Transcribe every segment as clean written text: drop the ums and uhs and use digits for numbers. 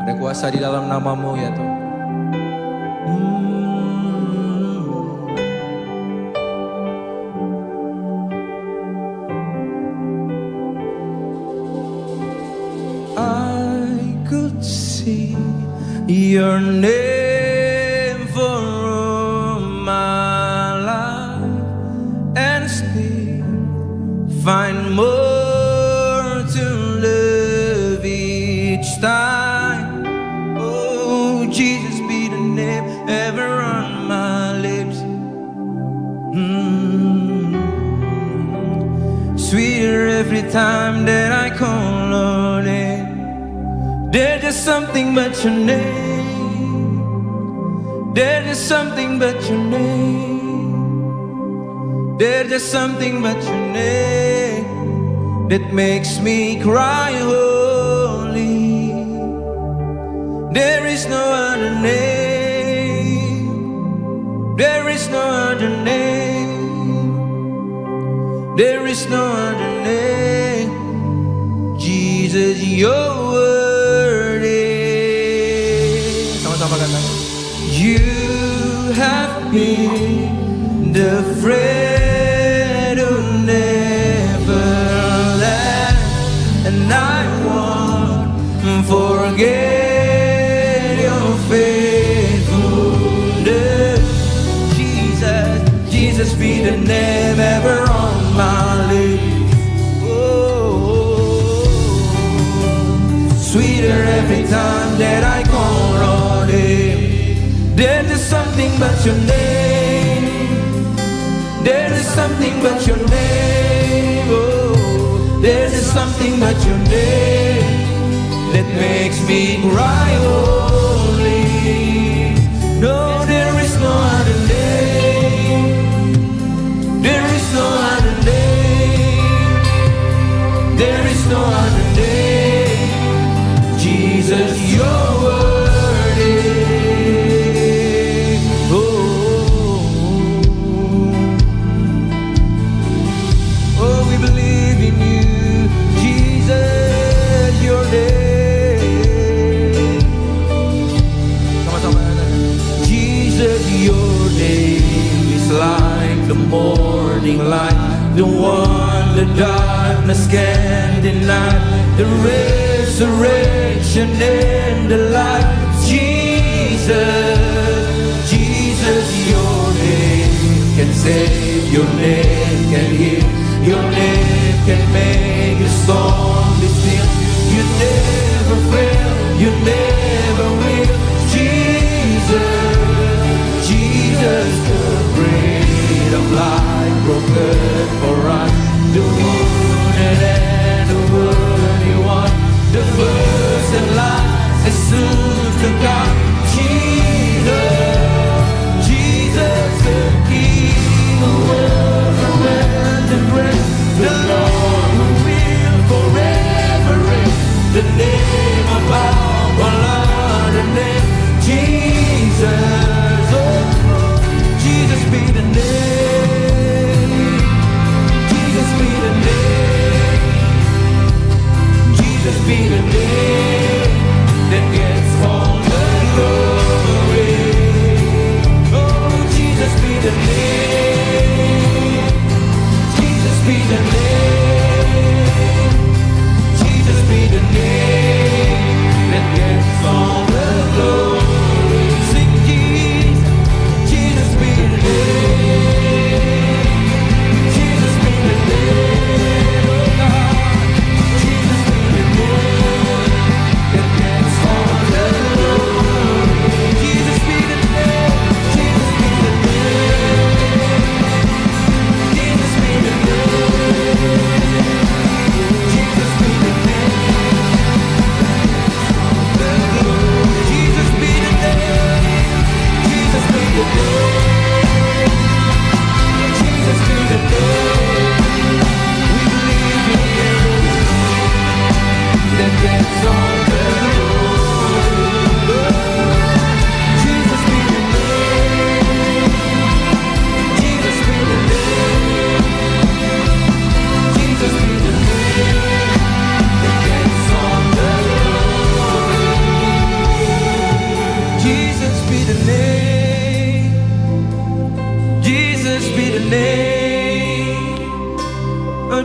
Ada kuasa di dalam nama-Mu ya Tuhan. I could see your name for all my life and still find more to love each time. Oh, Jesus be the name ever on my lips. Sweeter every time that I call on it. There's just something but your name. There's just something but your name. There's just something but your name that makes me cry holy. There is no other name. There is no other name. There is no other name. Jesus, you're worthy. Sama-sama katakan. You have been the friend who never left, and I won't forget your faithfulness. Jesus, Jesus be the name ever on my lips. Oh, sweeter every time that I call on Him. There's just something but your name. There's just something but your name. Oh, there's just something but your name that makes me cry holy. No, there is no other name. There is no other name. There is no other name. Jesus, you're worthy. Oh, we believe in you, Jesus, your name. Sama-sama. Jesus, your name is like the morning light, the one the darkness can't deny, the resurrection and the life. Jesus, Jesus, your name can save, your name can heal, your name can make a storm be still. You never fail, you never will. Jesus, Jesus, the bread of life broken for us, the wounded and the worthy one, the first and last is soon to come. Jesus, Jesus, the King who overwhelmed the great, the Lord who will forever reign. The name above all other name, Jesus. Oh, Jesus be the name. Jesus be the name. Jesus be the name that gets all the glory. Oh, Jesus be the name. Jesus be the name. Jesus be the name that gets all the glory. Sing Jesus, Jesus be the name. Jesus be the name, oh God. Jesus be the name that gets all the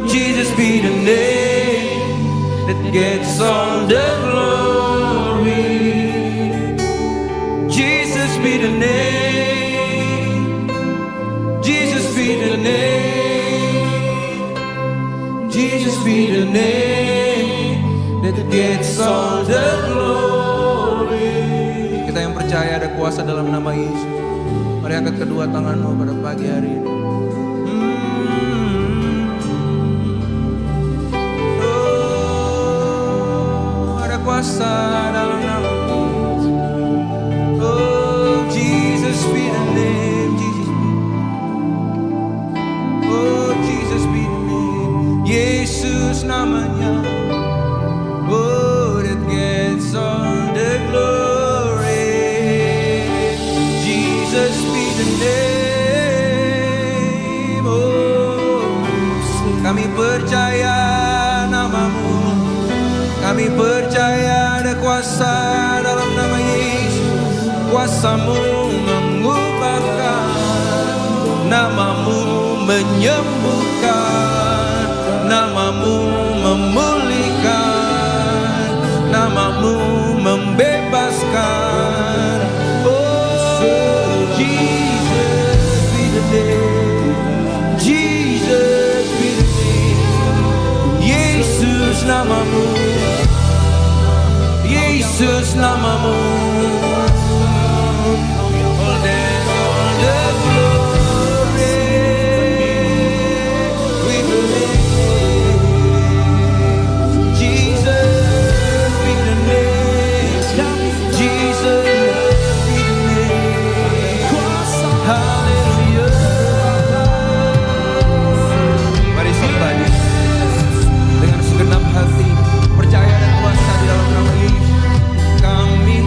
Jesus be the name that gets all the glory. Jesus be the name. Jesus be the name. Jesus be the name that gets all the glory. Kita yang percaya ada kuasa dalam nama Yesus. Mari angkat kedua tanganmu pada pagi hari ini. Kuasa dalam nama Yesus. Oh, Jesus be the name, Jesus. Oh, Jesus be the name. Yesus namanya. Oh, that gets all the glory. Jesus be the name. Oh, kami percaya namamu. Kami percaya ada kuasa dalam nama Yesus. Kuasamu mengubahkan, namamu menyembuhkan, namamu memulihkan, namamu membebaskan. Oh, Jesus be the name. Jesus be the name. Yesus namamu. Yesus namamu. All the glory we believe. Jesus be the name. Jesus be the name. Hallelujah. Mari sembah Dia dengan segenap hati, percaya dan kuasa di dalam nama Yesus. Kami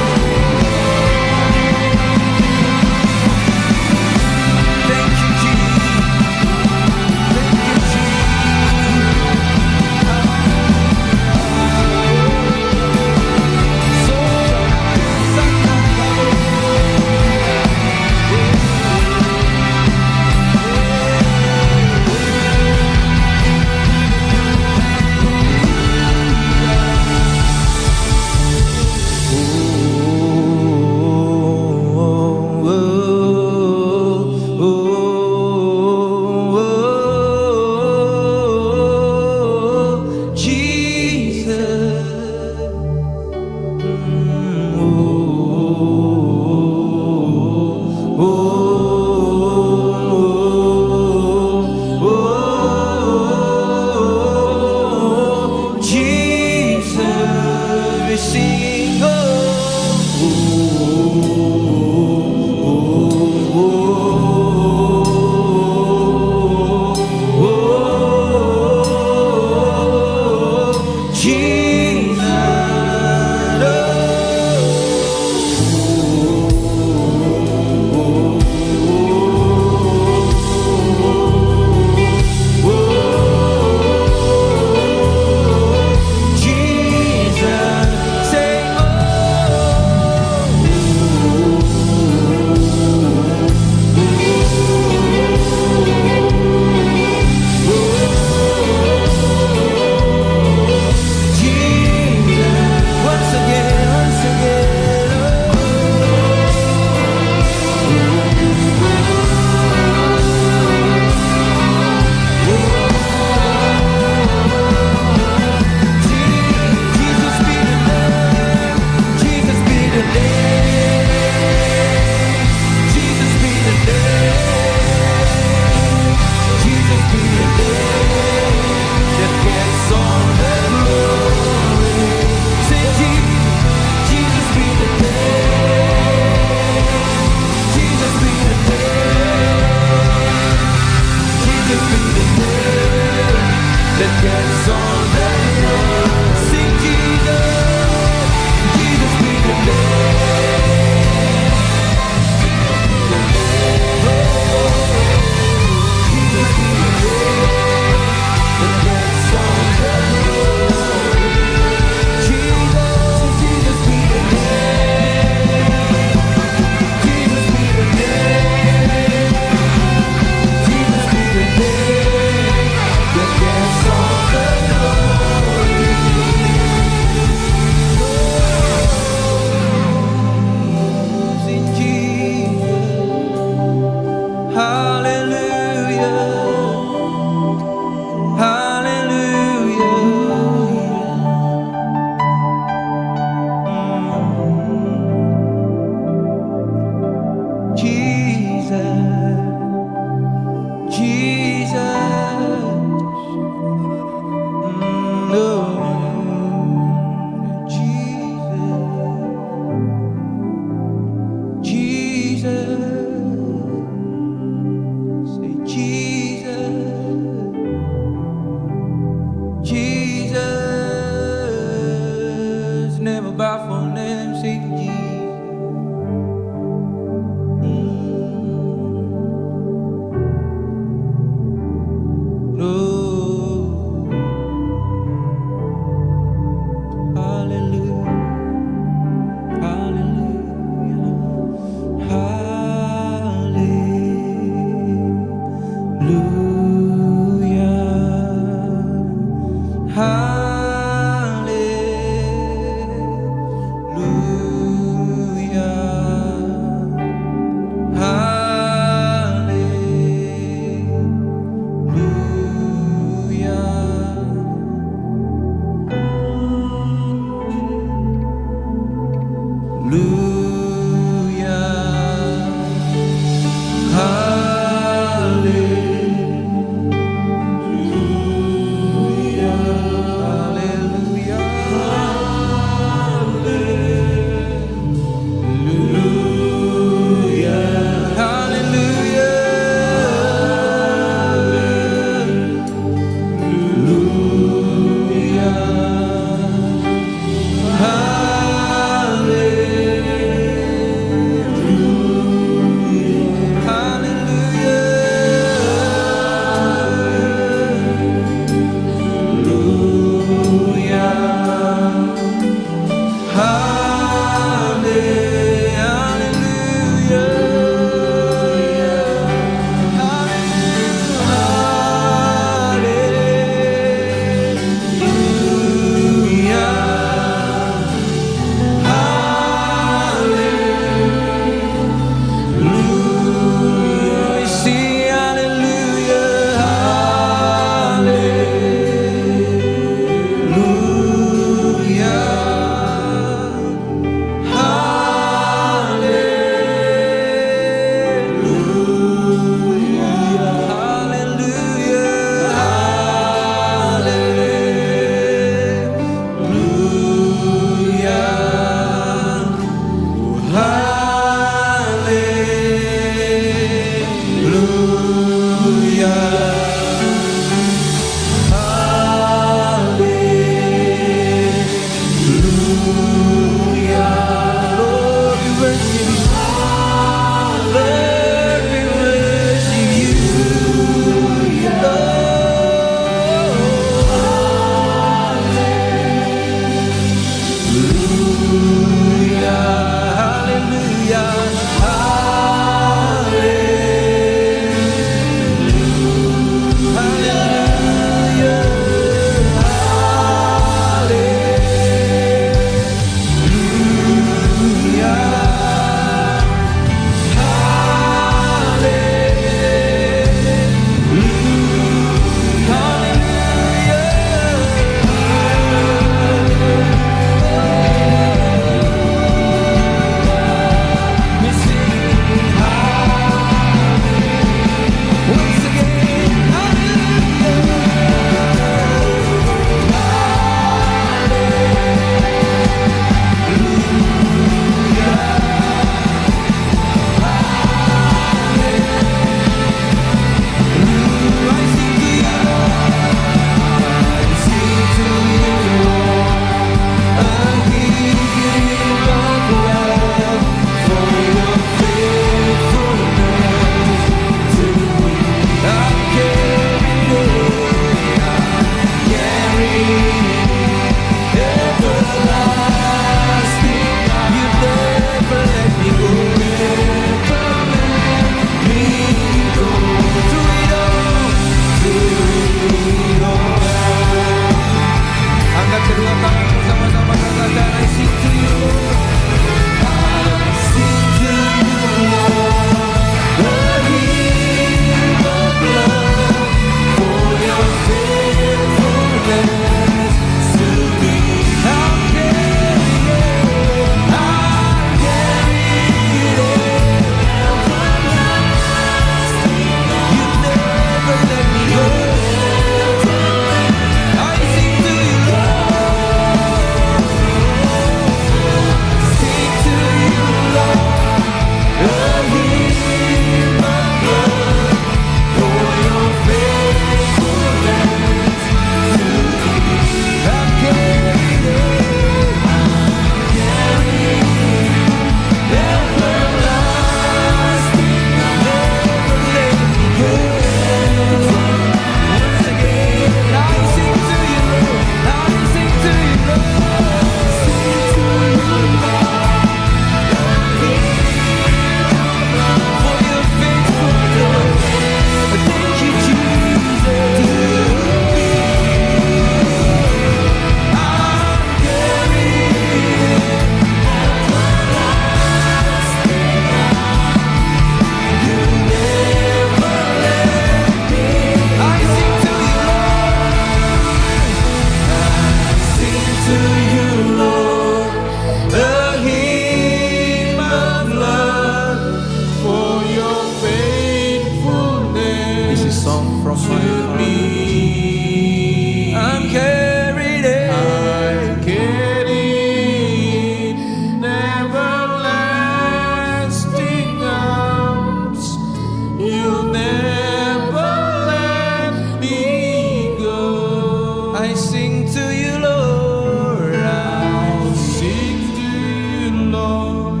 to you, Lord. I'll sing to you, Lord,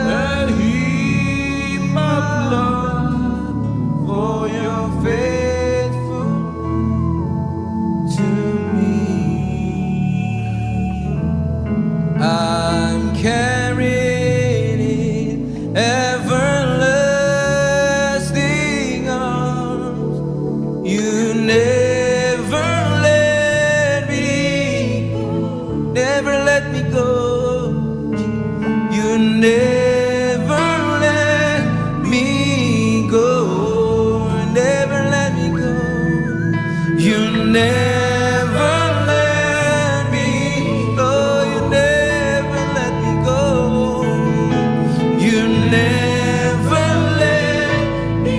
and hear my love for your faithful to me. I'm carried in everlasting arms. You never let me go. You never let me go. Never let me go. You never let me go. You never let me go. You never let me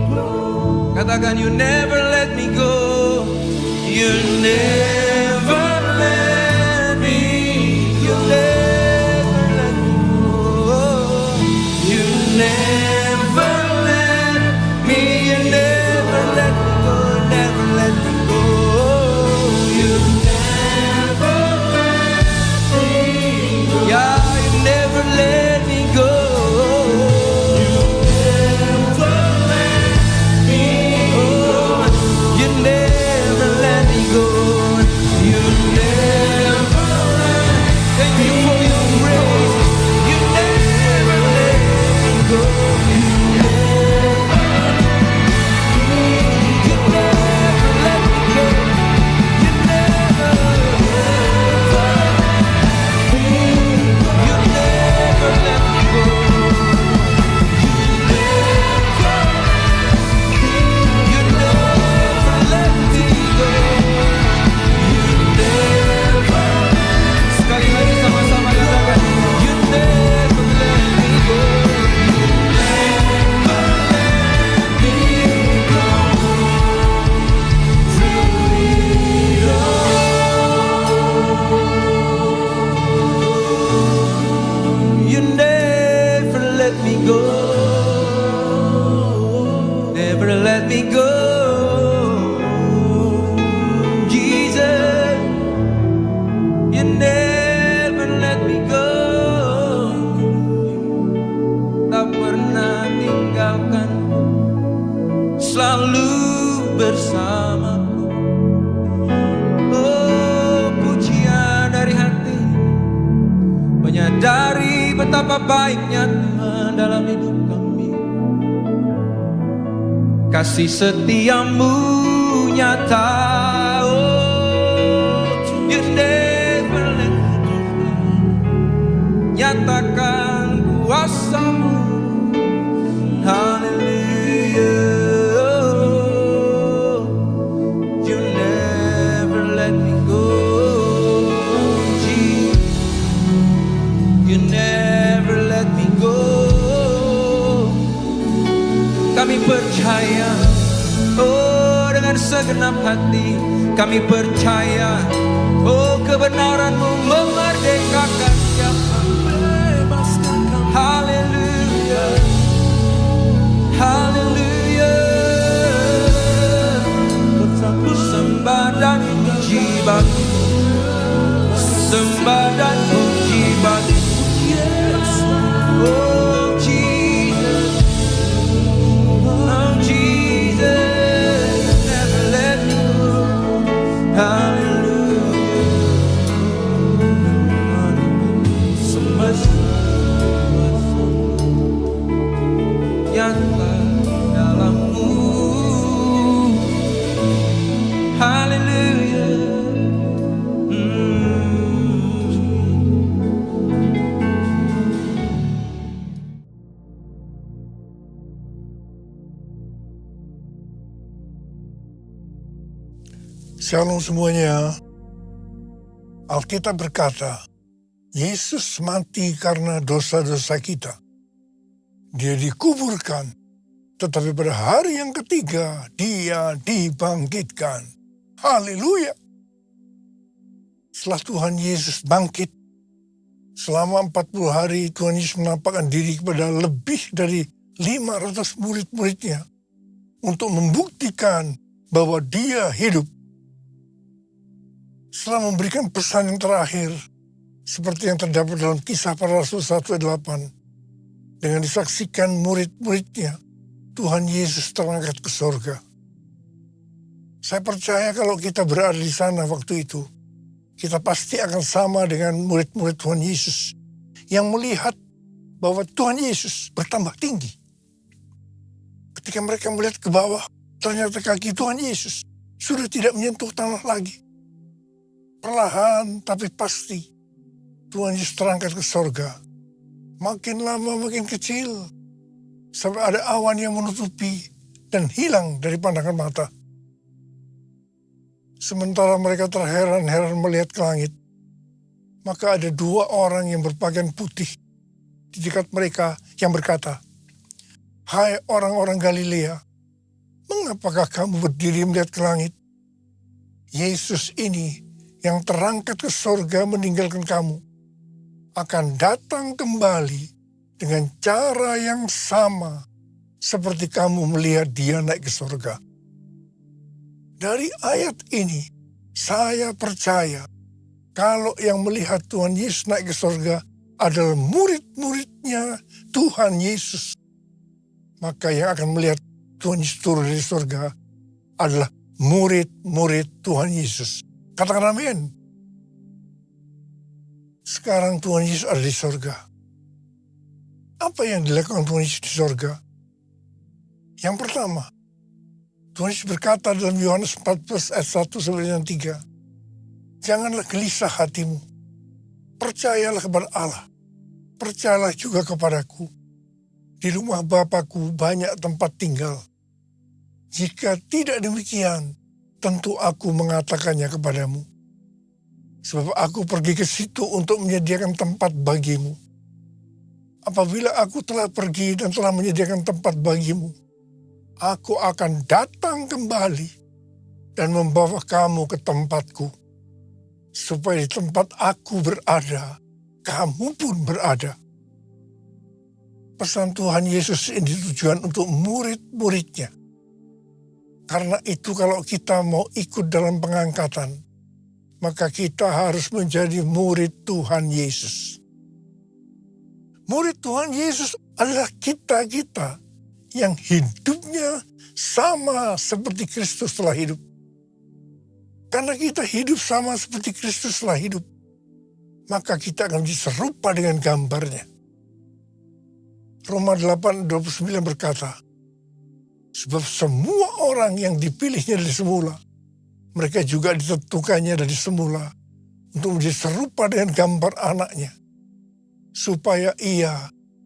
go. Katakan, you never let me go. You never let me. You never let me go. You never let me. You never let me go. Never let me go. You never let me go. Yeah, you never let me go. You never let me go. You never let me go. You never let. Thank you for your grace. You never let me go. You never let me go. You never let me go. You never let me go. Sekali lagi sama-sama katakan, you never let me go. You never let me go. Never let me go. Jesus, you never let me go. Tak pernah tinggalkan, selalu bersamaku. Oh, pujian dari hati, menyadari betapa baiknya Tuhan dalam hidup kami. Kasih setiamu nyata. Oh, you never let me go. Nyatakan kuasamu. Hallelujah. You never let me go. Jesus, you never let me go. Kami percaya, oh, dengan segenap hati kami percaya, oh, kebenaran-Mu memerdekakan siapa, membebaskan kami. Haleluya, haleluya. Sembah dan puji bagi, sembah dan puji bagi. Oh, Jesus, oh, Jesus, never let me go. Hallelujah. Sembah nyata dalam-Mu. Hallelujah. Shalom semuanya. Alkitab berkata, Yesus mati karena dosa-dosa kita. Dia dikuburkan, tetapi pada hari yang ketiga, dia dibangkitkan. Haleluya. Setelah Tuhan Yesus bangkit, selama 40 hari Tuhan Yesus menampakkan diri kepada lebih dari 500 murid-muridnya untuk membuktikan bahwa dia hidup. setelah memberikan pesan yang terakhir, seperti yang terdapat dalam Kisah Para Rasul 1 ayat 8, dengan disaksikan murid-muridnya, Tuhan Yesus terangkat ke surga. Saya percaya kalau kita berada di sana waktu itu, kita pasti akan sama dengan murid-murid Tuhan Yesus yang melihat bahwa Tuhan Yesus bertambah tinggi. Ketika mereka melihat ke bawah, ternyata kaki Tuhan Yesus sudah tidak menyentuh tanah lagi. Perlahan tapi pasti Tuhan Yesus terangkat ke surga. Makin lama makin kecil, sampai ada awan yang menutupi dan hilang dari pandangan mata. Sementara mereka terheran-heran melihat ke langit, maka ada dua orang yang berpakaian putih di dekat mereka yang berkata, "Hai orang-orang Galilea, mengapakah kamu berdiri melihat ke langit? Yesus ini yang terangkat ke surga meninggalkan kamu, akan datang kembali dengan cara yang sama seperti kamu melihat dia naik ke surga." Dari ayat ini, saya percaya kalau yang melihat Tuhan Yesus naik ke surga adalah murid-muridnya Tuhan Yesus, maka yang akan melihat Tuhan Yesus turun dari surga adalah murid-murid Tuhan Yesus. Katakan amin. Sekarang Tuhan Yesus ada di surga. Apa yang dilakukan Tuhan Yesus di surga? Yang pertama, Tuhan Yesus berkata dalam Yohanes 14 ayat 1 sampai dengan 3, "Janganlah gelisah hatimu, percayalah kepada Allah, percayalah juga kepadaku. Di rumah Bapa-Ku banyak tempat tinggal. Jika tidak demikian, tentu aku mengatakannya kepadamu. Sebab aku pergi ke situ untuk menyediakan tempat bagimu. Apabila aku telah pergi dan telah menyediakan tempat bagimu, aku akan datang kembali dan membawa kamu ke tempatku, supaya di tempat aku berada, kamu pun berada." Pesan Tuhan Yesus ini tujuan untuk murid-muridnya. Karena itu kalau kita mau ikut dalam pengangkatan, maka kita harus menjadi murid Tuhan Yesus. Murid Tuhan Yesus adalah kita-kita yang hidupnya sama seperti Kristus telah hidup. Karena kita hidup sama seperti Kristus telah hidup, maka kita akan menjadi serupa dengan gambarnya. Roma 8:29 berkata, "Sebab semua orang yang dipilihnya dari semula, mereka juga ditentukannya dari semula untuk menjadi serupa dengan gambar anaknya, supaya ia,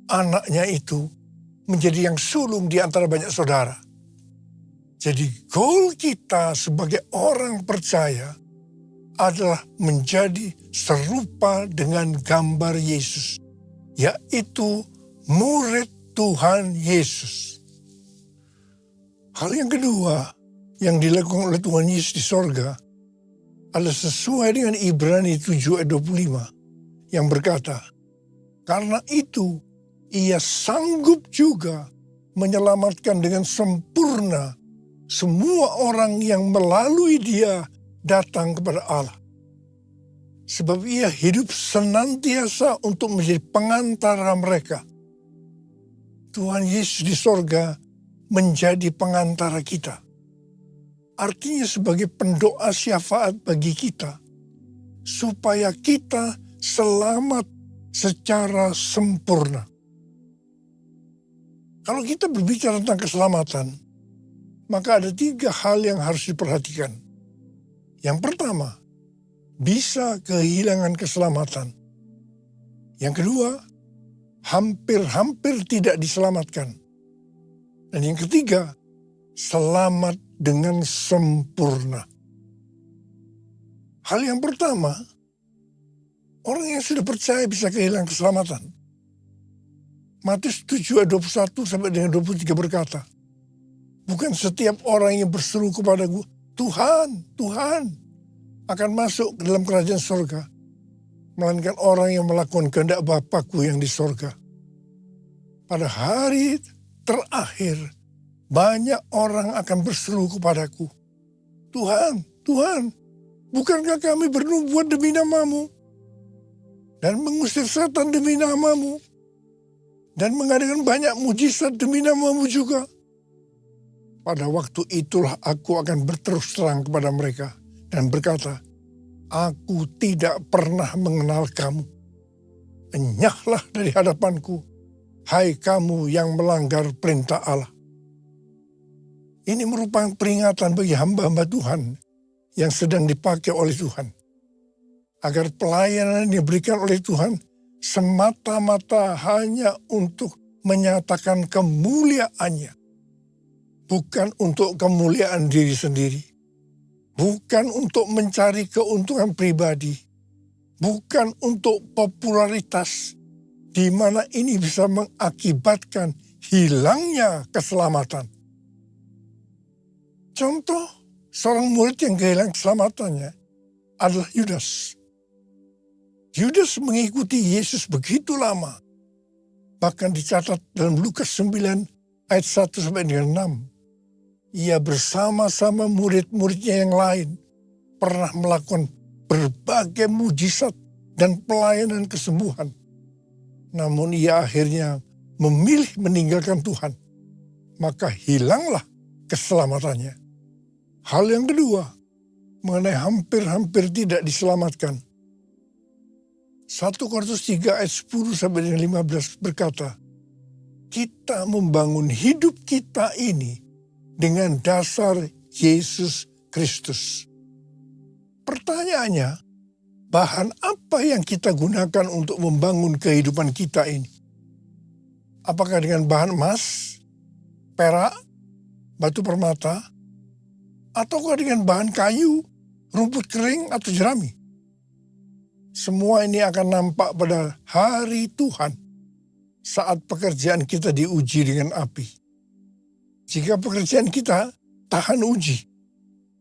anaknya itu, menjadi yang sulung di antara banyak saudara." Jadi goal kita sebagai orang percaya adalah menjadi serupa dengan gambar Yesus, yaitu murid Tuhan Yesus. Hal yang kedua yang dilakukan oleh Tuhan Yesus di sorga adalah sesuai dengan Ibrani 7 ayat 25 yang berkata, "Karena itu ia sanggup juga menyelamatkan dengan sempurna semua orang yang melalui dia datang kepada Allah. Sebab ia hidup senantiasa untuk menjadi pengantara mereka." Tuhan Yesus di sorga menjadi pengantara kita. Artinya sebagai pendoa syafaat bagi kita, supaya kita selamat secara sempurna. Kalau kita berbicara tentang keselamatan, maka ada 3 hal yang harus diperhatikan. Yang pertama, bisa kehilangan keselamatan. Yang kedua, hampir-hampir tidak diselamatkan. Dan yang ketiga, selamat dengan sempurna. Hal yang pertama, orang yang sudah percaya bisa kehilangan keselamatan. Matius 7 ayat 21 sampai dengan 23 berkata, "Bukan setiap orang yang berseru kepadaku, 'Tuhan, Tuhan,' akan masuk ke dalam kerajaan surga, melainkan orang yang melakukan kehendak Bapa-Ku yang di surga. Pada hari terakhir, banyak orang akan berseru kepadaku, 'Tuhan, Tuhan, Bukankah kami bernubuat demi namamu? Dan mengusir setan demi namamu? Dan mengadakan banyak mujizat demi namamu juga? Pada waktu itulah aku akan berterus terang kepada mereka dan berkata, aku tidak pernah mengenal kamu. Enyahlah dari hadapanku, hai kamu yang melanggar perintah Allah. Ini merupakan peringatan bagi hamba-hamba Tuhan yang sedang dipakai oleh Tuhan. Agar pelayanan yang diberikan oleh Tuhan semata-mata hanya untuk menyatakan kemuliaannya. Bukan untuk kemuliaan diri sendiri. Bukan untuk mencari keuntungan pribadi. Bukan untuk popularitas, di mana ini bisa mengakibatkan hilangnya keselamatan. Contoh, seorang murid yang kehilangan keselamatannya adalah Yudas. Yudas mengikuti Yesus begitu lama. Bahkan dicatat dalam Lukas 9 ayat 1-6. Ia bersama-sama murid-muridnya yang lain pernah melakukan berbagai mujizat dan pelayanan kesembuhan. Namun ia akhirnya memilih meninggalkan Tuhan. Maka hilanglah keselamatannya. Hal yang kedua, mengenai hampir-hampir tidak diselamatkan. 1 Korintus 3 ayat 10-15 berkata, kita membangun hidup kita ini dengan dasar Yesus Kristus. Pertanyaannya, bahan apa yang kita gunakan untuk membangun kehidupan kita ini? Apakah dengan bahan emas, perak, batu permata, ataukah dengan bahan kayu, rumput kering, atau jerami? Semua ini akan nampak pada hari Tuhan saat pekerjaan kita diuji dengan api. Jika pekerjaan kita tahan uji,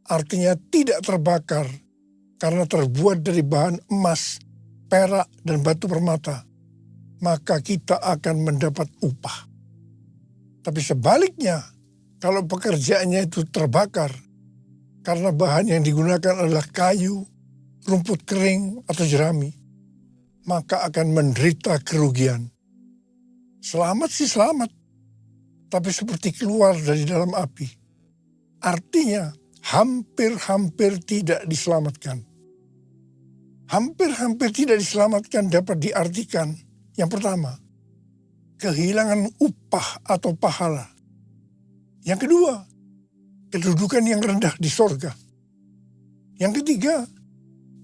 artinya tidak terbakar karena terbuat dari bahan emas, perak, dan batu permata, maka kita akan mendapat upah. Tapi sebaliknya, kalau pekerjaannya itu terbakar karena bahan yang digunakan adalah kayu, rumput kering, atau jerami, maka akan menderita kerugian. Selamat sih selamat, tapi seperti keluar dari dalam api. Artinya, hampir-hampir tidak diselamatkan. Hampir-hampir tidak diselamatkan dapat diartikan, yang pertama, kehilangan upah atau pahala. Yang kedua, kedudukan yang rendah di sorga. Yang ketiga,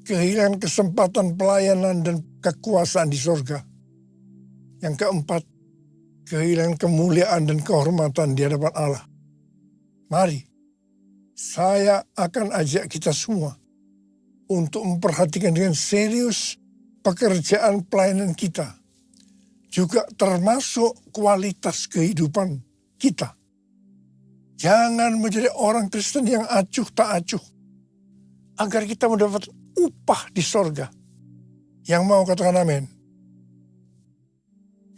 kehilangan kesempatan pelayanan dan kekuasaan di sorga. Yang keempat, kehilangan kemuliaan dan kehormatan di hadapan Allah. Mari, saya akan ajak kita semua untuk memperhatikan dengan serius pekerjaan pelayanan kita. Juga termasuk kualitas kehidupan kita. Jangan menjadi orang Kristen yang acuh tak acuh. Agar kita mendapat upah di sorga. Yang mau katakan amin.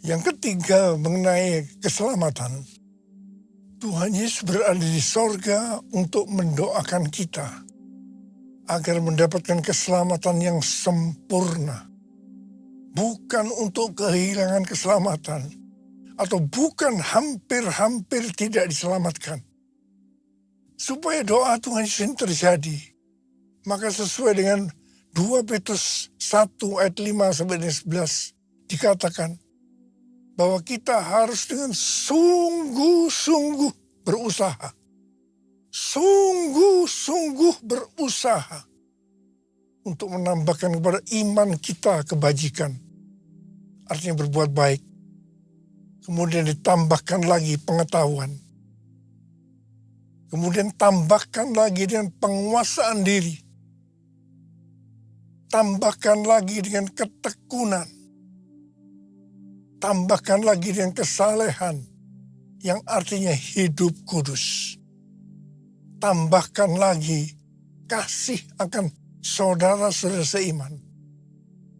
Yang ketiga mengenai keselamatan. Tuhan Yesus berada di sorga untuk mendoakan kita. Agar mendapatkan keselamatan yang sempurna. Bukan untuk kehilangan keselamatan. Atau bukan hampir-hampir tidak diselamatkan. Supaya doa Tuhan Yesus ini terjadi. Maka sesuai dengan 2 Petrus 1 ayat 5-11 dikatakan. Bahwa kita harus dengan sungguh-sungguh berusaha. Sungguh-sungguh berusaha. Untuk menambahkan kepada iman kita kebajikan. Artinya berbuat baik. Kemudian ditambahkan lagi pengetahuan. Kemudian tambahkan lagi dengan penguasaan diri. Tambahkan lagi dengan ketekunan. Tambahkan lagi dengan kesalehan yang artinya hidup kudus. Tambahkan lagi kasih akan saudara-saudara seiman.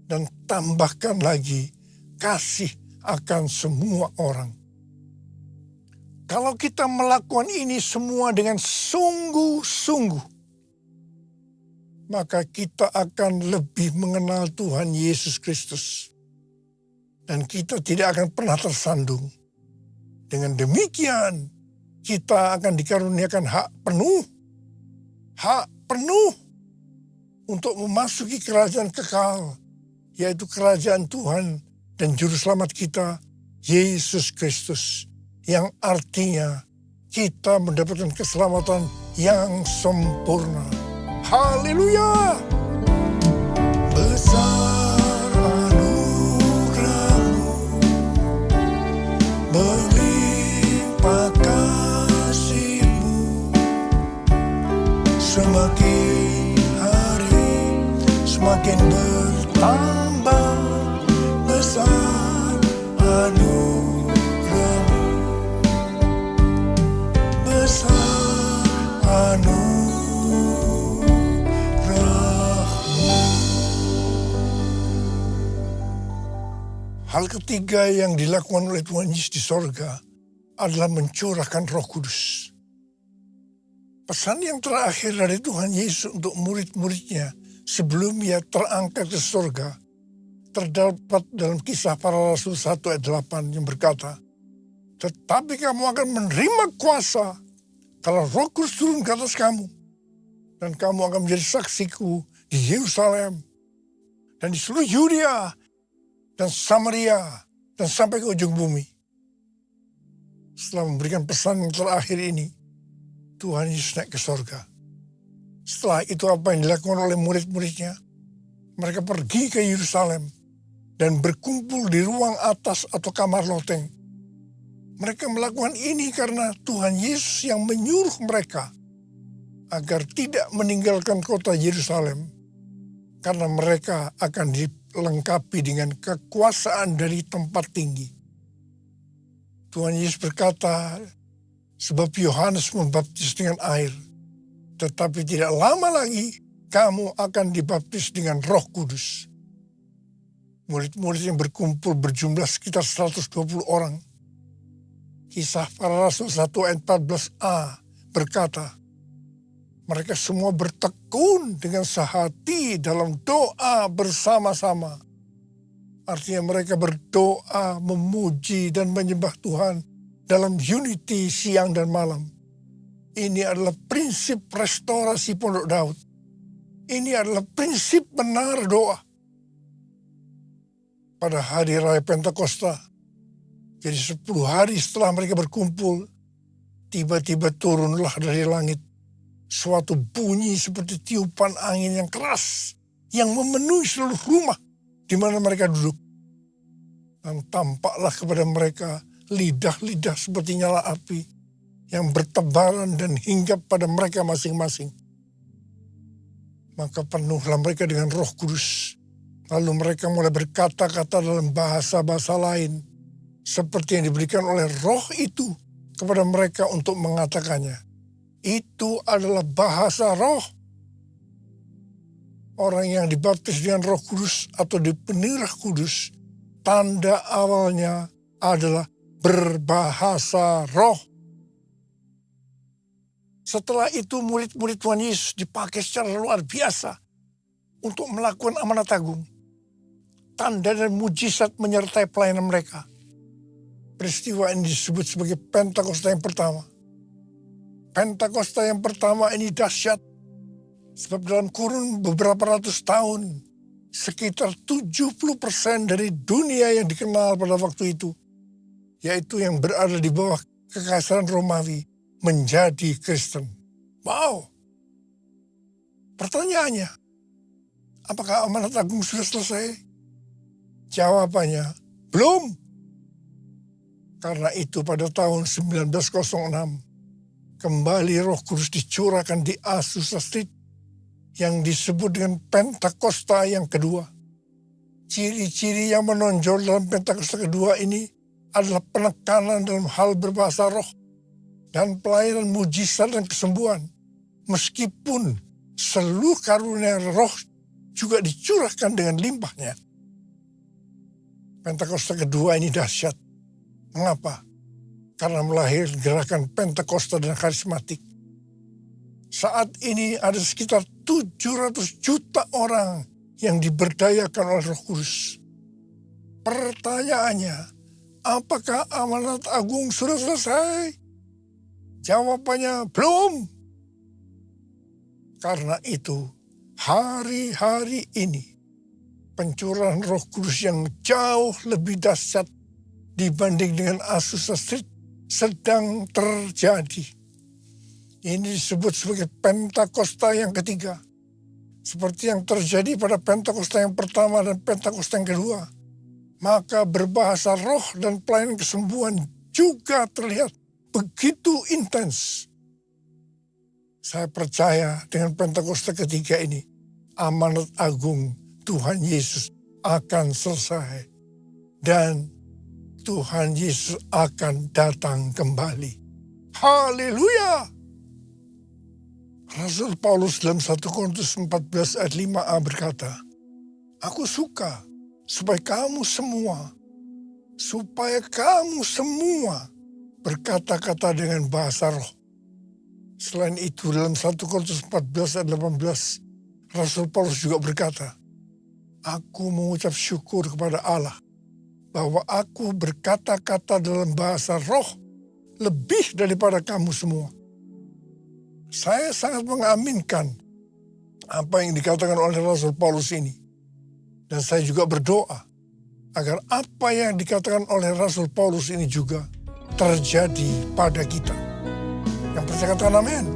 Dan tambahkan lagi kasih akan semua orang. Kalau kita melakukan ini semua dengan sungguh-sungguh, maka kita akan lebih mengenal Tuhan Yesus Kristus. Dan kita tidak akan pernah tersandung. Dengan demikian, kita akan dikaruniakan hak penuh untuk memasuki kerajaan kekal, yaitu kerajaan Tuhan dan Juru Selamat kita, Yesus Kristus, yang artinya kita mendapatkan keselamatan yang sempurna. Haleluya! Besar anugerah-Mu, melimpah kasih-Mu, semakin hari semakin bertambah. Besar anugerah-Mu, besar anugerah-Mu. Hal ketiga yang dilakukan oleh Tuhan Yesus di sorga adalah mencurahkan Roh Kudus. Pesan yang terakhir dari Tuhan Yesus untuk murid-muridnya sebelum ia terangkat ke sorga terdapat dalam Kisah Para Rasul 1 ayat 8 yang berkata, "Tetapi kamu akan menerima kuasa kalau Roh Kudus turun ke atas kamu, dan kamu akan menjadi saksiku di Yerusalem dan di seluruh Yudea dan Samaria dan sampai ke ujung bumi." Setelah memberikan pesan yang terakhir ini, Tuhan Yesus naik ke sorga. Setelah itu apa yang dilakukan oleh murid-muridnya? Mereka pergi ke Yerusalem dan berkumpul di ruang atas atau kamar loteng. Mereka melakukan ini karena Tuhan Yesus yang menyuruh mereka agar tidak meninggalkan kota Yerusalem, karena mereka akan dilengkapi dengan kekuasaan dari tempat tinggi. Tuhan Yesus berkata, sebab Yohanes membaptis dengan air, tetapi tidak lama lagi kamu akan dibaptis dengan Roh Kudus. Murid-murid yang berkumpul berjumlah sekitar 120 orang. Kisah Para Rasul 1 ayat 14a berkata, mereka semua bertekun dengan sehati dalam doa bersama-sama. Artinya mereka berdoa, memuji dan menyembah Tuhan dalam unity siang dan malam. Ini adalah prinsip restorasi Pondok Daud. Ini adalah prinsip benar doa. Pada hari raya Pentakosta, jadi 10 hari setelah mereka berkumpul, tiba-tiba turunlah dari langit suatu bunyi seperti tiupan angin yang keras yang memenuhi seluruh rumah di mana mereka duduk. Dan tampaklah kepada mereka lidah-lidah seperti nyala api yang bertebaran dan hinggap pada mereka masing-masing. Maka penuhlah mereka dengan Roh Kudus. Lalu mereka mulai berkata-kata dalam bahasa-bahasa lain, seperti yang diberikan oleh Roh itu kepada mereka untuk mengatakannya. Itu adalah bahasa Roh. Orang yang dibaptis dengan Roh Kudus atau dipenuhi Roh Kudus, tanda awalnya adalah berbahasa Roh. Setelah itu murid-murid Tuhan Yesus dipakai secara luar biasa untuk melakukan amanat agung. Tanda dan mujizat menyertai pelayanan mereka. Peristiwa ini disebut sebagai Pentakosta yang pertama. Pentakosta yang pertama ini dahsyat. Sebab dalam kurun beberapa ratus tahun, sekitar 70% dari dunia yang dikenal pada waktu itu, yaitu yang berada di bawah kekaisaran Romawi, menjadi Kristen. Wow. Pertanyaannya, apakah amanat agung sudah selesai? Jawabannya, belum. Karena itu pada tahun 1906, kembali Roh Kudus dicurahkan di Azusa Street yang disebut dengan Pentakosta yang kedua. Ciri-ciri yang menonjol dalam Pentakosta kedua ini adalah penekanan dalam hal berbahasa roh dan pelayanan mujizat dan kesembuhan. Meskipun seluruh karunia roh juga dicurahkan dengan limpahnya. Pentakosta kedua ini dahsyat. Mengapa? Karena melahirkan gerakan Pentakosta dan karismatik. Saat ini ada sekitar 700 juta orang yang diberdayakan oleh Roh Kudus. Pertanyaannya, apakah amanat agung sudah selesai? Jawabannya belum. Karena itu, hari-hari ini pencurahan Roh Kudus yang jauh lebih dahsyat dibanding dengan Azusa Street sedang terjadi. Ini disebut sebagai Pentakosta yang ketiga. Seperti yang terjadi pada Pentakosta yang pertama dan Pentakosta yang kedua. Maka berbahasa roh dan pelayanan kesembuhan juga terlihat begitu intens. Saya percaya dengan Pentakosta ketiga ini, amanat agung Tuhan Yesus akan selesai. Dan Tuhan Yesus akan datang kembali. Haleluya! Rasul Paulus dalam 1 Korintus 14 ayat 5a berkata, "Aku suka supaya kamu semua berkata-kata dengan bahasa roh." Selain itu dalam 1 Korintus 14 ayat 18, Rasul Paulus juga berkata, "Aku mengucap syukur kepada Allah bahwa aku berkata-kata dalam bahasa roh lebih daripada kamu semua." Saya sangat mengaminkan apa yang dikatakan oleh Rasul Paulus ini. Dan saya juga berdoa agar apa yang dikatakan oleh Rasul Paulus ini juga terjadi pada kita. Yang percaya katakan amin.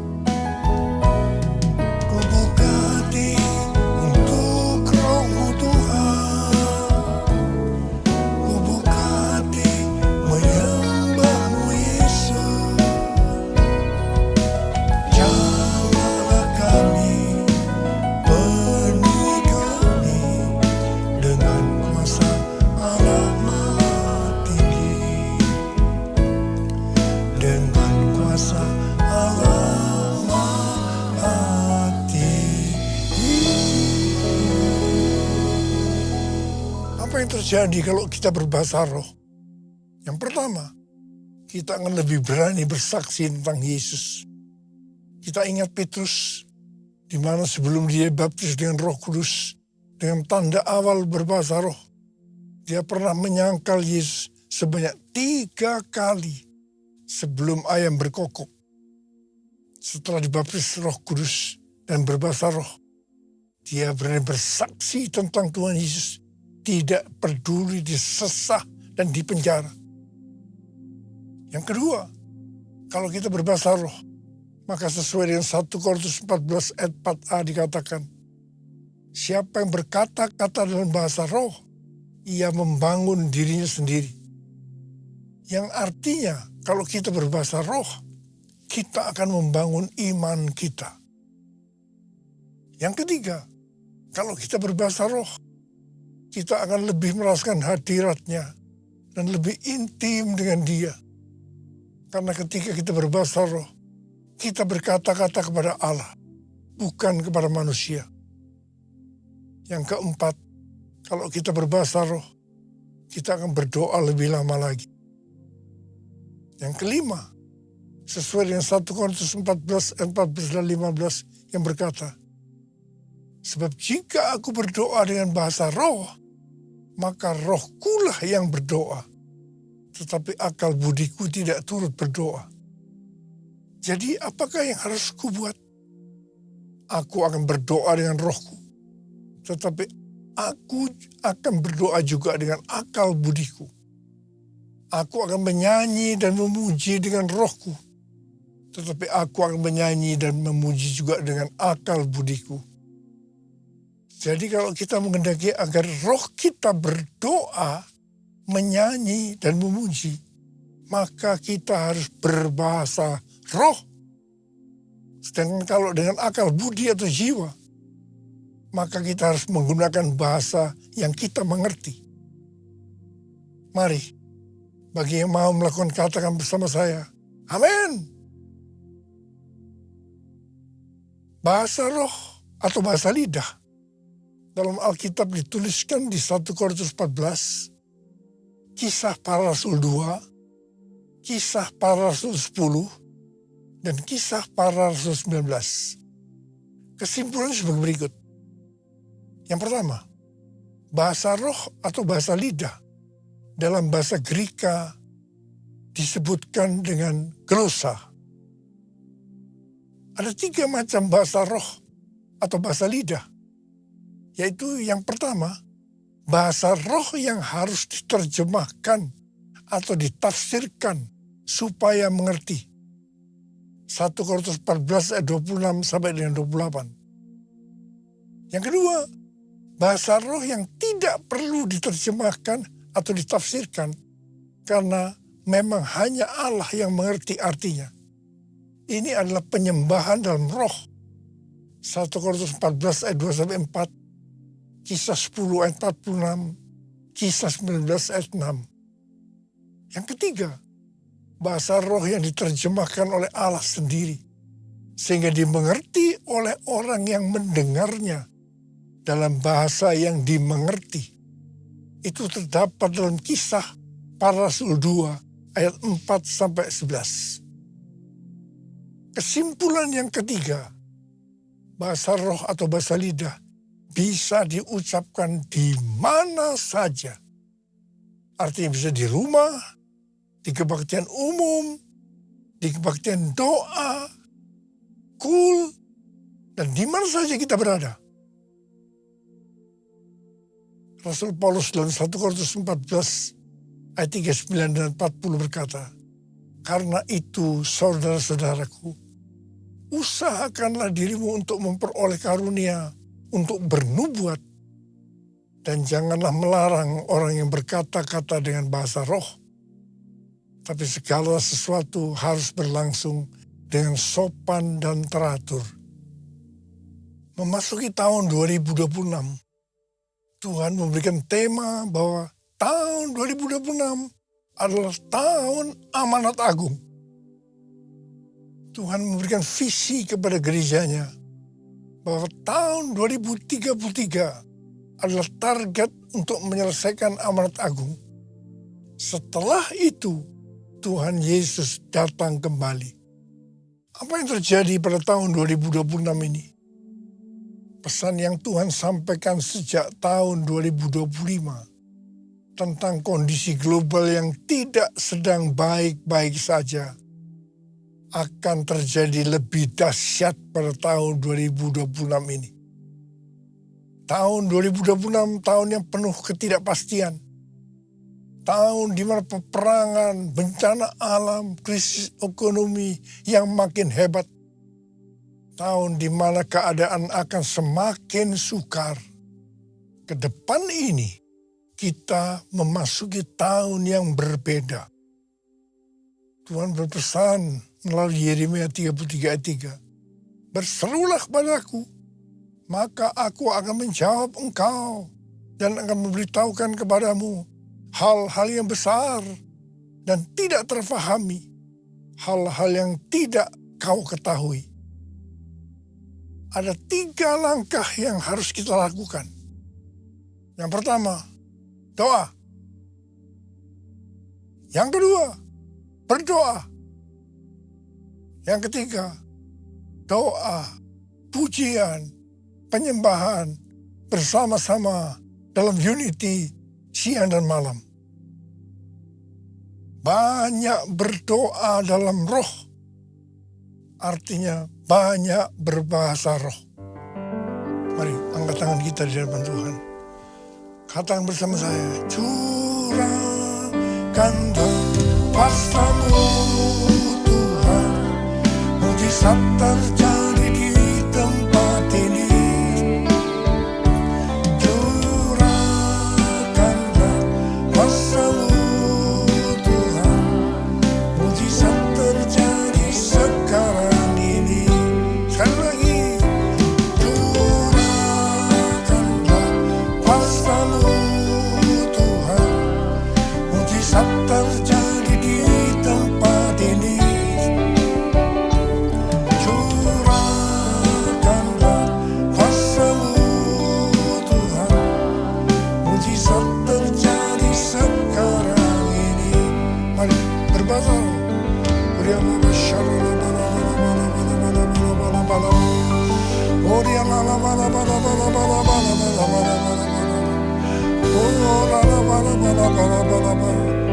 Ku buka hati untuk Roh-Mu Tuhan. Ku buka hati menyembah-Mu Yesus. Jamalah kami, penuhi kami dengan kuasa Allah Maha Tinggi. Dengan kuasa Allah Maha Tinggi. Apa yang terjadi kalau kita berbahasa roh? Yang pertama, kita akan lebih berani bersaksi tentang Yesus. Kita ingat Petrus, di mana sebelum dia baptis dengan Roh Kudus, dengan tanda awal berbahasa roh, dia pernah menyangkal Yesus sebanyak 3 kali sebelum ayam berkokok. Setelah dibaptis Roh Kudus dan berbahasa roh, dia berani bersaksi tentang Tuhan Yesus, tidak peduli disesah dan dipenjara. Yang kedua, kalau kita berbahasa roh, maka sesuai dengan 1 Korintus 14 ayat 4a dikatakan, siapa yang berkata-kata dalam bahasa roh, ia membangun dirinya sendiri. Yang artinya, kalau kita berbahasa roh, kita akan membangun iman kita. Yang ketiga, kalau kita berbahasa roh, kita akan lebih merasakan hadiratnya dan lebih intim dengan dia. Karena ketika kita berbahasa roh, kita berkata-kata kepada Allah, bukan kepada manusia. Yang keempat, kalau kita berbahasa roh, kita akan berdoa lebih lama lagi. Yang kelima, sesuai dengan 1 Korintus 14 dan 15 yang berkata, sebab jika aku berdoa dengan bahasa roh, maka rohkulah yang berdoa, tetapi akal budiku tidak turut berdoa. Jadi apakah yang harus kubuat? Aku akan berdoa dengan rohku, tetapi aku akan berdoa juga dengan akal budiku. Aku akan menyanyi dan memuji dengan rohku, tetapi aku akan menyanyi dan memuji juga dengan akal budiku. Jadi kalau kita menghendaki agar roh kita berdoa, menyanyi dan memuji, maka kita harus berbahasa roh. Sedangkan kalau dengan akal budi atau jiwa, maka kita harus menggunakan bahasa yang kita mengerti. Mari, bagi yang mau melakukan katakan bersama saya, amin. Bahasa roh atau bahasa lidah dalam Alkitab dituliskan di 1 Korintus 14, Kisah Para Rasul 2, Kisah Para Rasul 10, dan Kisah Para Rasul 19. Kesimpulannya sebagai berikut. Yang pertama, bahasa roh atau bahasa lidah dalam bahasa Greka disebutkan dengan glosa. Ada 3 macam bahasa roh atau bahasa lidah, yaitu yang pertama, bahasa roh yang harus diterjemahkan atau ditafsirkan supaya mengerti. 1 Korintus 14 ayat 26 sampai dengan 28. Yang kedua, bahasa roh yang tidak perlu diterjemahkan atau ditafsirkan karena memang hanya Allah yang mengerti artinya. Ini adalah penyembahan dalam roh. 1 Korintus 14 ayat 2 sampai 4, Kisah 10 ayat 46, Kisah 19 ayat 6. Yang ketiga, bahasa roh yang diterjemahkan oleh Allah sendiri sehingga dimengerti oleh orang yang mendengarnya dalam bahasa yang dimengerti. Itu terdapat dalam Kisah Para Rasul 2 ayat 4 sampai 11. Kesimpulan yang ketiga, bahasa roh atau bahasa lidah bisa diucapkan di mana saja. Artinya bisa di rumah, di kebaktian umum, di kebaktian doa, kul, dan di mana saja kita berada. Rasul Paulus dalam 1 Korintus 14 ayat 39 dan 40 berkata, "Karena itu saudara-saudaraku, usahakanlah dirimu untuk memperoleh karunia untuk bernubuat, dan janganlah melarang orang yang berkata-kata dengan bahasa roh. Tapi segala sesuatu harus berlangsung dengan sopan dan teratur." Memasuki tahun 2026, Tuhan memberikan tema bahwa tahun 2026 adalah tahun amanat agung. Tuhan memberikan visi kepada gerejanya bahwa tahun 2033 adalah target untuk menyelesaikan amanat agung. Setelah itu, Tuhan Yesus datang kembali. Apa yang terjadi pada tahun 2026 ini? Pesan yang Tuhan sampaikan sejak tahun 2025 tentang kondisi global yang tidak sedang baik-baik saja akan terjadi lebih dahsyat pada tahun 2026 ini. Tahun 2026 tahun yang penuh ketidakpastian. Tahun di mana peperangan, bencana alam, krisis ekonomi yang makin hebat. Tahun di mana keadaan akan semakin sukar. Ke depan ini kita memasuki tahun yang berbeda. Tuhan berpesan melalui Yeremia 33 ayat 3. "Berserulah kepadaku, maka aku akan menjawab engkau dan akan memberitahukan kepadamu hal-hal yang besar dan tidak terfahami, hal-hal yang tidak kau ketahui." Ada 3 langkah yang harus kita lakukan. Yang pertama, doa. Yang kedua, berdoa. Yang ketiga, doa, pujian, penyembahan bersama-sama dalam unity siang dan malam. Banyak berdoa dalam roh, artinya banyak berbahasa roh. Mari angkat tangan kita di hadapan Tuhan. Katakan bersama saya, curahkanlah kuasa-Mu Tuhan, mujizat terjadi di tempat ini. Curahkanlah kuasa-Mu Tuhan, mujizat terjadi sekarang ini. Sekali lagi, curahkanlah kuasa-Mu Tuhan, mujizat terjadi di tempat ini. Curahkanlah kuasa-Mu Tuhan, mujizat terjadi sekarang ini. Mari berbahasa roh.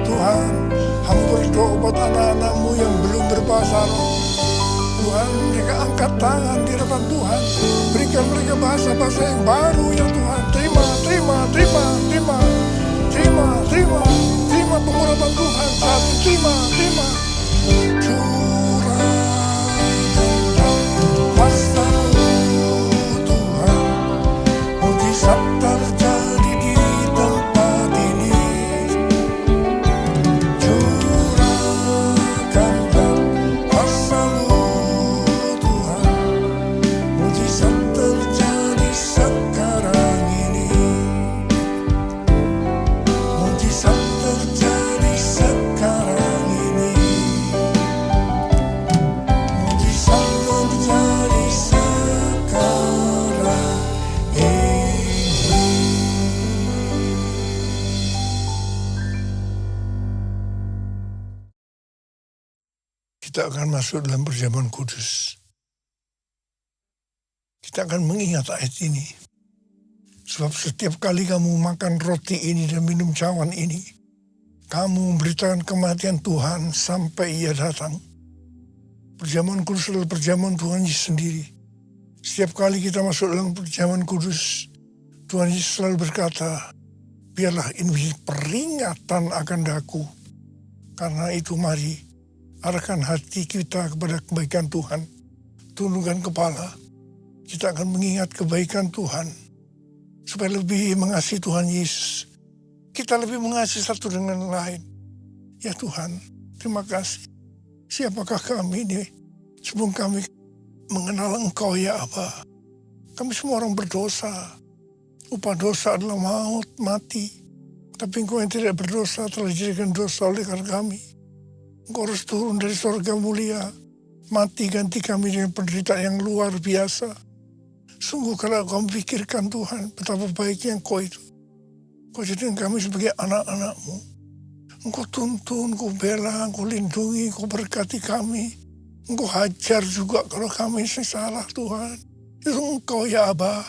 Tuhan, hamba berdoa buat anak-anakmu yang belum berbahasa roh. Tuhan, mereka angkat tangan di hadapan Tuhan. Berikan mereka bahasa-bahasa yang baru ya Tuhan. Terima pengurapan Tuhan saat ini. Terima. Kita akan masuk dalam perjamuan kudus. Kita akan mengingat ayat ini. Sebab setiap kali kamu makan roti ini dan minum cawan ini, kamu memberitakan kematian Tuhan sampai Ia datang. Perjamuan kudus adalah perjamuan Tuhan Yesus sendiri. Setiap kali kita masuk dalam perjamuan kudus, Tuhan Yesus selalu berkata, biarlah ini menjadi peringatan akan daku. Karena itu mari, arahkan hati kita kepada kebaikan Tuhan. Tundukkan kepala. Kita akan mengingat kebaikan Tuhan. Supaya lebih mengasihi Tuhan Yesus. Kita lebih mengasihi satu dengan lain. Ya Tuhan, terima kasih. Siapakah kami ini? Sebelum kami mengenal Engkau ya Aba. Kami semua orang berdosa. Upah dosa adalah maut, mati. Tapi Engkau yang tidak berdosa telah dijadikan dosa oleh karena kami. Engkau harus turun dari surga mulia, mati ganti kami dengan penderitaan yang luar biasa. Sungguh kalau kau memikirkan Tuhan, betapa baiknya Engkau itu. Kau jadikan kami sebagai anak-anak-Mu. Engkau tuntun, Engkau bela, Engkau lindungi, Engkau berkati kami. Engkau hajar juga kalau kami salah Tuhan. Itu Engkau ya Aba.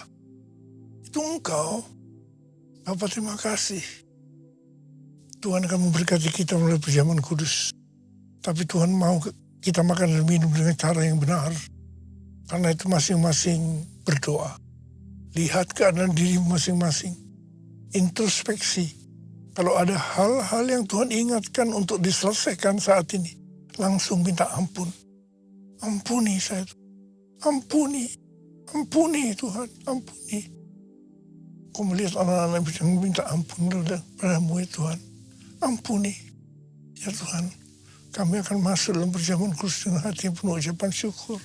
Itu Engkau. Bapa terima kasih. Tuhan akan memberkati kita melalui perjamuan kudus. Tapi Tuhan mau kita makan dan minum dengan cara yang benar. Karena itu masing-masing berdoa. Lihat keadaan diri masing-masing. Introspeksi. Kalau ada hal-hal yang Tuhan ingatkan untuk diselesaikan saat ini, langsung minta ampun. Ampuni saya. Ampuni Tuhan. Ampuni. Kau melihat anak-anak yang minta ampun padamu ya Tuhan. Ampuni. Ya Tuhan. Kami akan masuk dalam perjamuan kudus dengan hati yang penuh ucapan syukur.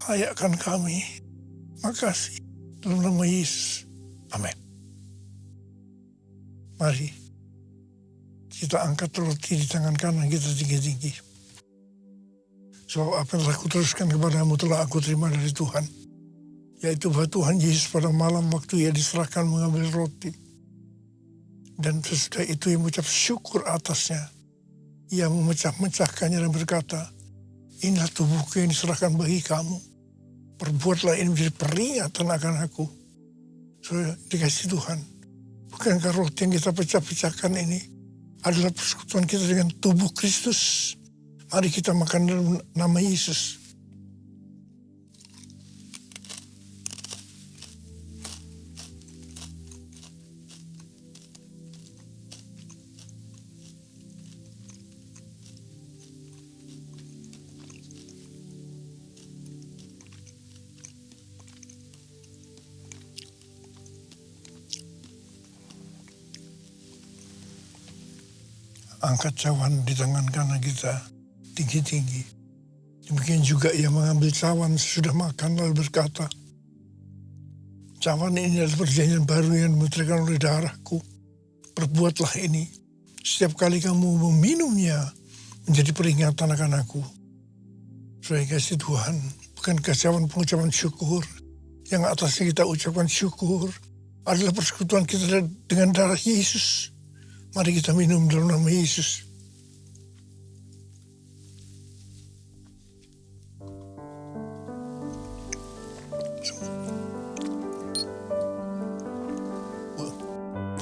Ayakkan kami. Makasih. Dalam nama Yesus. Amin. Mari. Kita angkat roti di tangan kanan kita tinggi-tinggi. Sebab apa yang telah kuteruskan kepadamu telah aku terima dari Tuhan. Yaitu bahwa Tuhan Yesus pada malam waktu Ia diserahkan mengambil roti. Dan sesudah itu Ia mengucap syukur atasnya. Ia memecah-mecahkannya dan berkata, inilah tubuhku yang diserahkan bagi kamu. Perbuatlah ini menjadi peringatan akan aku. Saudara, dikasih Tuhan. Bukankah roti yang kita pecah-pecahkan ini adalah persekutuan kita dengan tubuh Kristus? Mari kita makan dalam nama Yesus. Angkat cawan di tangan kanan kita tinggi-tinggi. Demikian juga Ia mengambil cawan sesudah makan lalu berkata, cawan ini adalah perjanjian baru yang dimutrakan oleh darahku. Perbuatlah ini. Setiap kali kamu meminumnya menjadi peringatan akan aku. Saudara kasih Tuhan, bukankah cawan pengucapan syukur yang atasnya kita ucapkan syukur adalah persekutuan kita dengan darah Yesus. Mari kita minum dalam nama Yesus.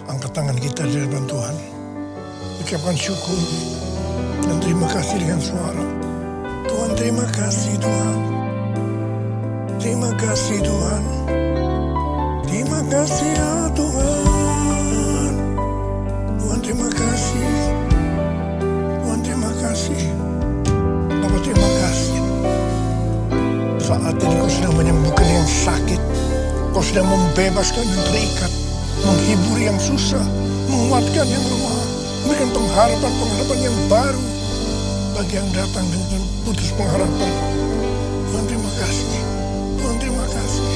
Angkat tangan kita di hadapan Tuhan. Ucapkan syukur dan terima kasih dengan suara. Tuhan, terima kasih Tuhan. Terima kasih Tuhan. Terima kasih ya Tuhan. Tuhan terima kasih. Tuhan terima kasih. Bapak terima kasih. Saat ini Kau sedang menyembuhkan yang sakit. Kau sedang membebaskan yang terikat. Menghibur yang susah. Menguatkan yang lemah. Memberikan pengharapan yang baru. Bagi yang datang dengan putus pengharapan. Tuhan terima kasih. Tuhan terima kasih.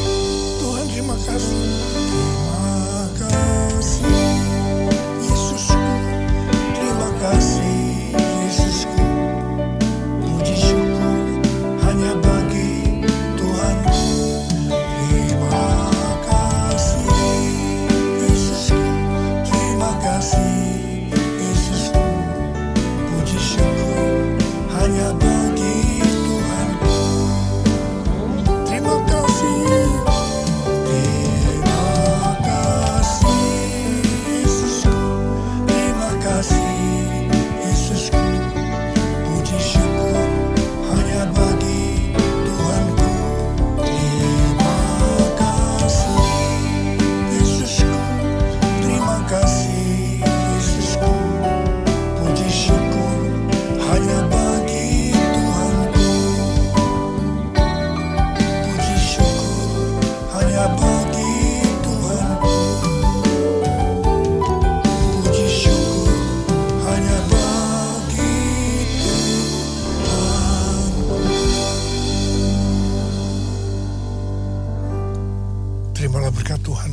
Tuhan terima kasih. Terima kasih Yesusku. Terima kasih Yesusku. Puji syukur hanya bagi Tuhanku. Terima kasih Yesusku. Terima kasih Yesusku. Puji syukur hanya bagi Tuhanku. Terima kasih. Terima kasih Yesusku. Terima kasih Yesusku. Puji syukur hanya bagi Tuhanku. Terima kasih Yesusku. Terima kasih Yesusku. Puji syukur hanya bagi Tuhanku. Puji syukur hanya bagi Tuhanku. Puji syukur hanya bagi Tuhanku. Terimalah berkat Tuhan.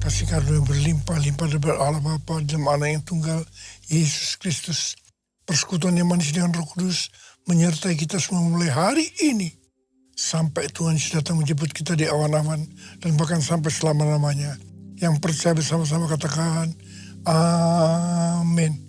Kasih karunia yang berlimpah-limpah dari Allah Bapa dan Anak yang tunggal, Yesus Kristus. Persekutuan yang manis dengan Roh Kudus menyertai kita semua mulai hari ini. Sampai Tuhan Yesus datang menjemput kita di awan-awan. Dan bahkan sampai selama-lamanya. Yang percaya bersama-sama katakan, Amin.